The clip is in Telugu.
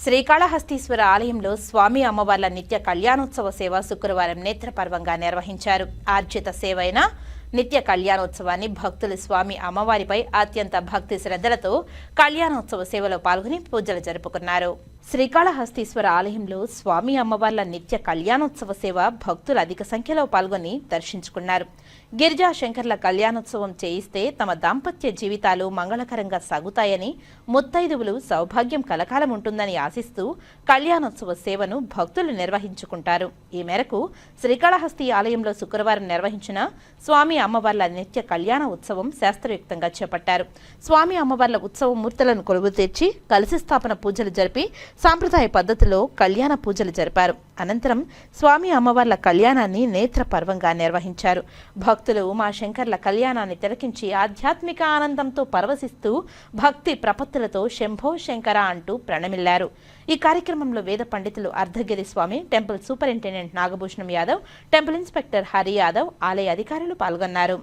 శ్రీకాళహస్తీశ్వర ఆలయంలో స్వామి అమ్మవార్ల నిత్య కళ్యాణోత్సవ సేవ శుక్రవారం నేత్రపర్వంగా నిర్వహించారు. ఆర్జిత సేవైన నిత్య కళ్యాణోత్సవాన్ని భక్తులు స్వామి అమ్మవారిపై అత్యంత భక్తి శ్రద్ధలతో కళ్యాణోత్సవ సేవలో పాల్గొని పూజలు జరుపుకున్నారు. శ్రీకాళహస్తీశ్వర ఆలయంలో స్వామి అమ్మవార్ల నిత్య కళ్యాణోత్సవ సేవ భక్తులు అధిక సంఖ్యలో పాల్గొని దర్శించుకున్నారు. గిరిజా శంకర్ల కళ్యాణోత్సవం చేయిస్తే తమ దాంపత్య జీవితాలు మంగళకరంగా సాగుతాయని, ముత్తైదువులు సౌభాగ్యం కలకాలం ఉంటుందని ఆశిస్తూ కళ్యాణోత్సవ సేవను భక్తులు నిర్వహించుకుంటారు. ఈ మేరకు శ్రీకాళహస్తి ఆలయంలో శుక్రవారం నిర్వహించిన స్వామి అమ్మవార్ల నిత్య కళ్యాణ ఉత్సవం శాస్త్రయుక్తంగా చేపట్టారు. స్వామి అమ్మవార్ల ఉత్సవ మూర్తులను కొలువు తెచ్చి కలశ స్థాపన పూజలు జరిపి సాంప్రదాయ పద్ధతిలో కళ్యాణ పూజలు జరిపారు. అనంతరం స్వామి అమ్మవార్ల కళ్యాణాన్ని నేత్ర పర్వంగా నిర్వహించారు. భక్తులు ఉమాశంకర్ల కళ్యాణాన్ని తిలకించి ఆధ్యాత్మిక ఆనందంతో పరవశిస్తూ భక్తి ప్రపత్తులతో శంభో శంకర అంటూ ప్రణమిల్లారు. ఈ కార్యక్రమంలో వేద పండితులు Ardhagiri Swami, temple superintendent Nagabhushanam Yadav, temple inspector Hari Yadav, ఆలయ అధికారులు పాల్గొన్నారు.